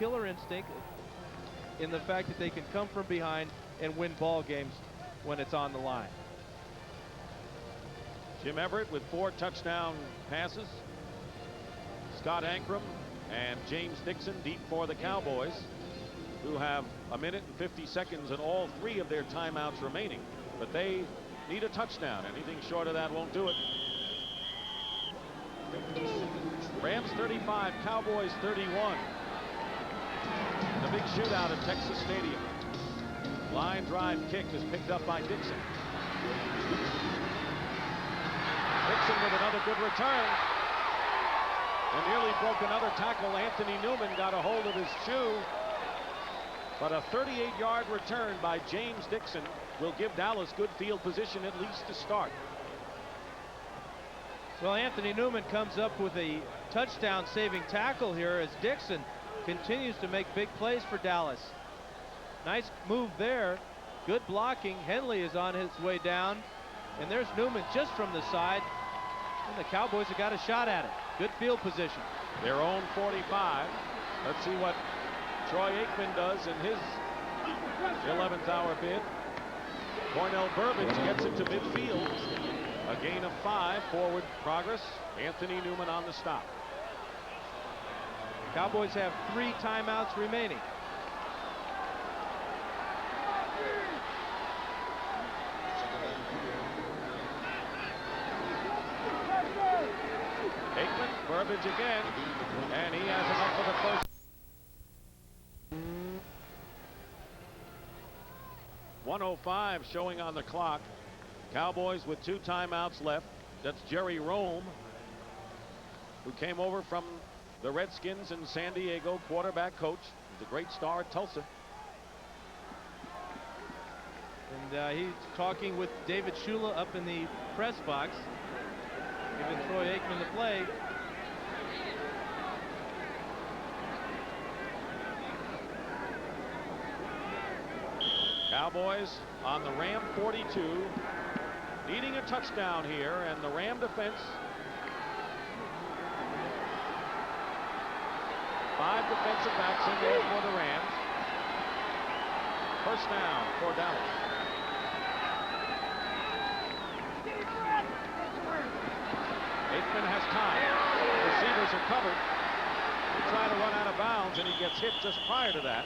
killer instinct in the fact that they can come from behind and win ball games when it's on the line. Jim Everett with 4 touchdown passes. Scott Ankrum and James Dixon deep for the Cowboys, who have a minute and 50 seconds and all 3 of their timeouts remaining. But they need a touchdown. Anything short of that won't do it. Rams 35, Cowboys 31. The big shootout at Texas Stadium. Line drive kick is picked up by Dixon. Dixon with another good return. And nearly broke another tackle. Anthony Newman got a hold of his shoe. But a 38-yard return by James Dixon will give Dallas good field position at least to start. Well, Anthony Newman comes up with a touchdown saving tackle here as Dixon continues to make big plays for Dallas. Nice move there. Good blocking. Henley is on his way down. And there's Newman just from the side. And the Cowboys have got a shot at it. Good field position. Their own 45. Let's see what Troy Aikman does in his 11th hour bid. Cornell Burbage gets it to midfield. A gain of 5. Forward progress. Anthony Newman on the stop. Cowboys have 3 timeouts remaining. Aikman, Burbage again, and he has enough for the first. 1:05 showing on the clock. Cowboys with 2 timeouts left. That's Jerry Rome, who came over from the Redskins in San Diego, quarterback coach. He's a great star at Tulsa. And he's talking with David Shula up in the press box, giving Troy Aikman the play. Cowboys on the Ram 42, needing a touchdown here, and the Ram defense. 5 defensive backs in there for the Rams. First down for Dallas. Aikman has time. Receivers are covered. He tried to run out of bounds, and he gets hit just prior to that,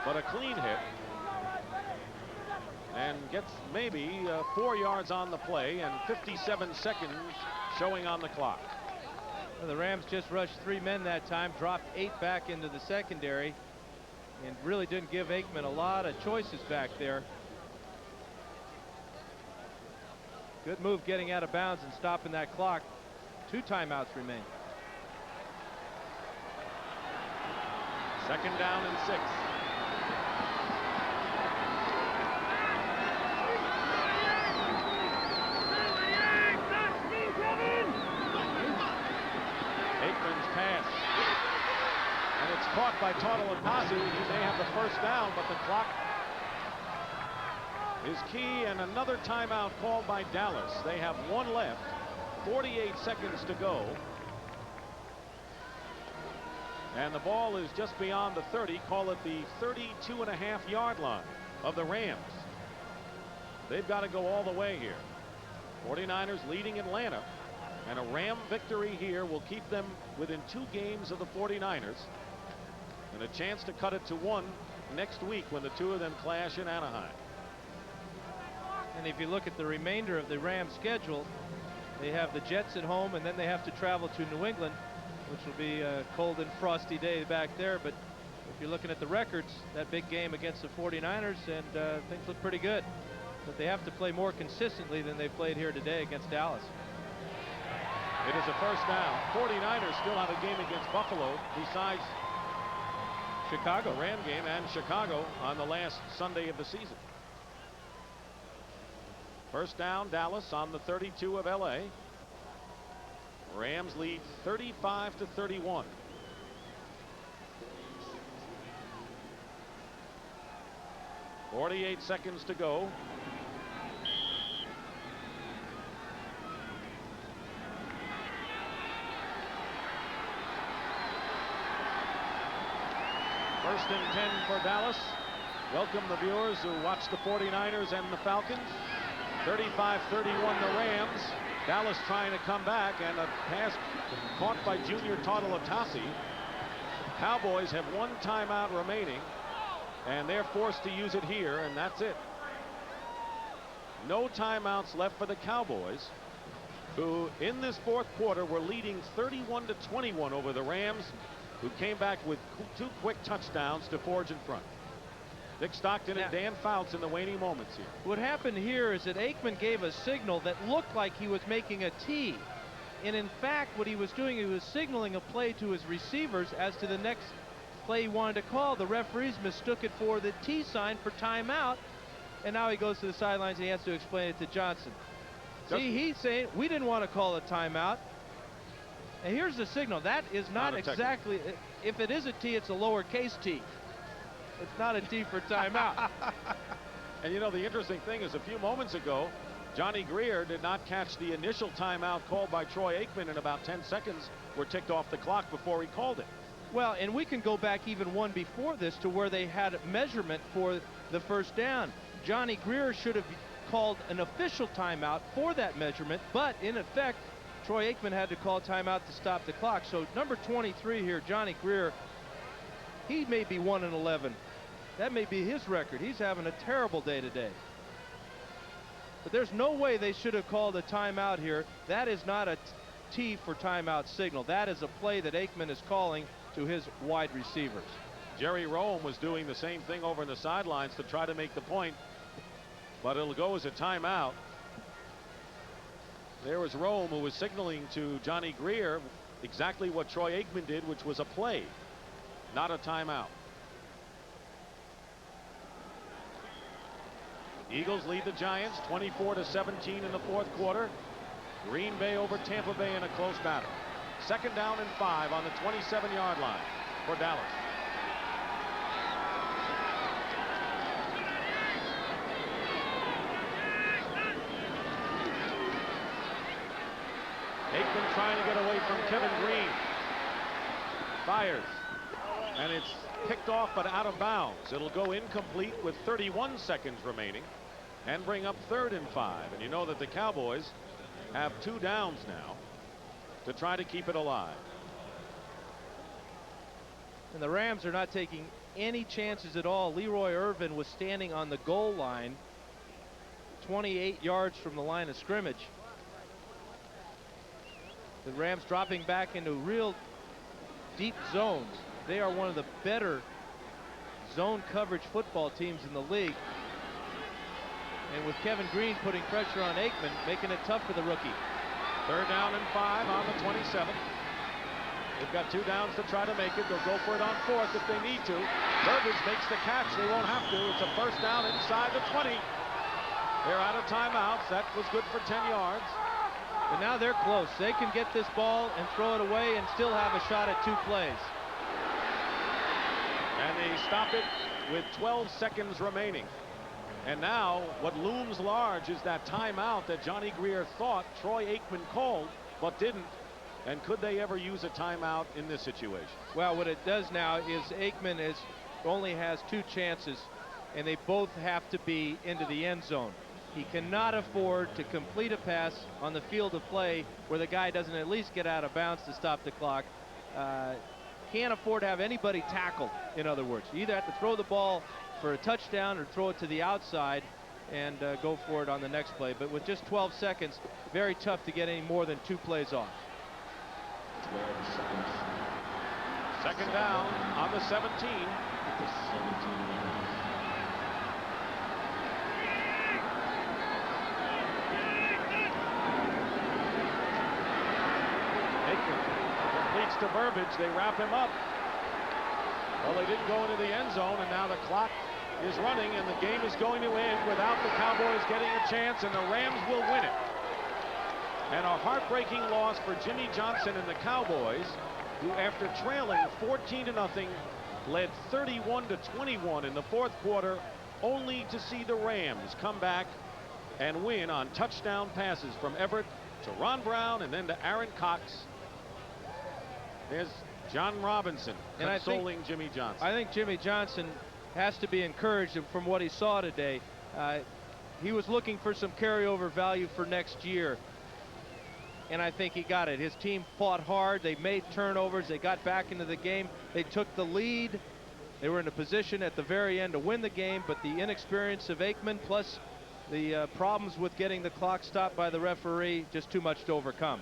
but a clean hit. And gets maybe 4 yards on the play, and 57 seconds showing on the clock. Well, the Rams just rushed 3 men that time, dropped 8 back into the secondary, and really didn't give Aikman a lot of choices back there. Good move getting out of bounds and stopping that clock. 2 timeouts remain. Second down and 6. Aikman's pass. And it's caught by Tautalapazu. He may have the first down, but the clock is key, and another timeout called by Dallas. They have 1 left. 48 seconds to go. And the ball is just beyond the 30. Call it the 32.5-yard line of the Rams. They've got to go all the way here. 49ers leading Atlanta. And a Ram victory here will keep them within 2 games of the 49ers. And a chance to cut it to 1 next week when the 2 of them clash in Anaheim. And if you look at the remainder of the Rams schedule, they have the Jets at home, and then they have to travel to New England, which will be a cold and frosty day back there. But if you're looking at the records, that big game against the 49ers, and things look pretty good. But they have to play more consistently than they played here today against Dallas. It is a first down. 49ers still have a game against Buffalo besides Chicago. The Ram game and Chicago on the last Sunday of the season. First down, Dallas on the 32 of LA. Rams lead 35-31. .48 seconds to go. First and 10 for Dallas. Welcome the viewers who watch the 49ers and the Falcons. 35-31 the Rams. Dallas trying to come back, and a pass caught by Junior Tautalutasi. Cowboys have one timeout remaining, and they're forced to use it here, and that's it. No timeouts left for the Cowboys, who in this fourth quarter were leading 31-21 over the Rams, who came back with 2 quick touchdowns to forge in front. Dick Stockton and Dan Fouts in the waning moments here. What happened here is that Aikman gave a signal that looked like he was making a tee. And in fact, what he was doing, he was signaling a play to his receivers as to the next play he wanted to call. The referees mistook it for the T sign for timeout. And now he goes to the sidelines and he has to explain it to Johnson. See, he's saying, we didn't want to call a timeout. And here's the signal. That is not exactly, if it is a T, it's a lowercase t. It's not a T for timeout. And you know, the interesting thing is a few moments ago, Johnny Greer did not catch the initial timeout called by Troy Aikman, and about 10 seconds were ticked off the clock before he called it. Well, and we can go back even one before this to where they had measurement for the first down. Johnny Greer should have called an official timeout for that measurement, but in effect, Troy Aikman had to call timeout to stop the clock. So number 23 here, Johnny Greer, he may be 1-11. That may be his record. He's having a terrible day today. But there's no way they should have called a timeout here. That is not a T for timeout signal. That is a play that Aikman is calling to his wide receivers. Jerry Rome was doing the same thing over in the sidelines to try to make the point, but it'll go as a timeout. There was Rome, who was signaling to Johnny Greer exactly what Troy Aikman did, which was a play, not a timeout. Eagles lead the Giants 24-17 in the fourth quarter. Green Bay over Tampa Bay in a close battle. Second down and 5 on the 27-yard line for Dallas. Aikman trying to get away from Kevin Green. Fires. And it's picked off but out of bounds. It'll go incomplete with 31 seconds remaining and bring up 3rd and 5. And you know that the Cowboys have 2 downs now to try to keep it alive. And the Rams are not taking any chances at all. Leroy Irvin was standing on the goal line 28 yards from the line of scrimmage. The Rams dropping back into real deep zones. They are one of the better zone coverage football teams in the league. And with Kevin Green putting pressure on Aikman, making it tough for the rookie. 3rd down and 5 on the 27. They've got 2 downs to try to make it. They'll go for it on 4th if they need to. Burbage makes the catch. They won't have to. It's a first down inside the 20. They're out of timeouts. That was good for 10 yards. But now they're close. They can get this ball and throw it away and still have a shot at 2 plays. And they stop it with 12 seconds remaining. And now what looms large is that timeout that Johnny Greer thought Troy Aikman called but didn't. And could they ever use a timeout in this situation? Well, what it does now is Aikman only has 2 chances, and they both have to be into the end zone. He cannot afford to complete a pass on the field of play where the guy doesn't at least get out of bounds to stop the clock. Can't afford to have anybody tackled, in other words. You either have to throw the ball for a touchdown or throw it to the outside and go for it on the next play. But with just 12 seconds, very tough to get any more than 2 plays off. Second down on the 17. Completes to Burbage. They wrap him up. Well, they didn't go into the end zone, and now the clock is running, and the game is going to end without the Cowboys getting a chance, and the Rams will win it. And a heartbreaking loss for Jimmy Johnson and the Cowboys, who, after trailing 14-0, led 31-21 in the fourth quarter, only to see the Rams come back and win on touchdown passes from Everett to Ron Brown and then to Aaron Cox. There's John Robinson And consoling Jimmy Johnson. I think Jimmy Johnson has to be encouraged from what he saw today. He was looking for some carryover value for next year, and I think he got it. His team fought hard. They made turnovers. They got back into the game. They took the lead. They were in a position at the very end to win the game, but the inexperience of Aikman plus the problems with getting the clock stopped by the referee, just too much to overcome.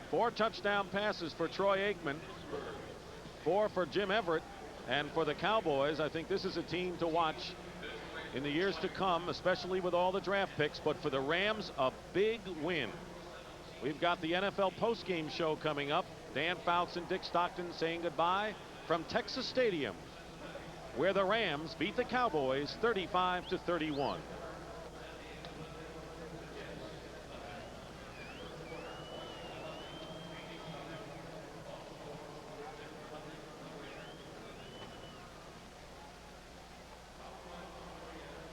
4 touchdown passes for Troy Aikman, 4 for Jim Everett, and for the Cowboys, I think this is a team to watch in the years to come, especially with all the draft picks. But for the Rams, a big win. We've got the NFL postgame show coming up. Dan Fouts and Dick Stockton saying goodbye from Texas Stadium, where the Rams beat the Cowboys 35-31.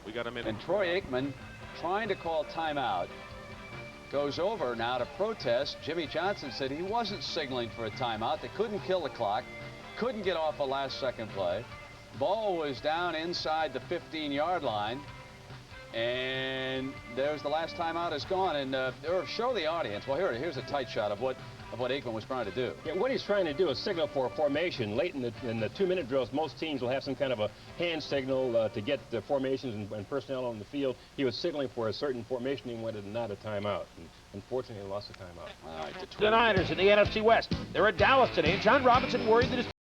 We got a minute. And Troy Aikman, trying to call timeout, goes over now to protest. Jimmy Johnson said he wasn't signaling for a timeout. They couldn't kill the clock, couldn't get off a last-second play. Ball was down inside the 15-yard line, and there's the last timeout is gone. And show the audience. Well, here's a tight shot of what Aikman was trying to do. Yeah, what he's trying to do is signal for a formation. Late in the 2-minute drills, most teams will have some kind of a hand signal to get the formations and personnel on the field. He was signaling for a certain formation. He wanted not a timeout. And unfortunately, he lost the timeout. All right, The Niners in the NFC West. They're at Dallas today, and John Robinson worried that his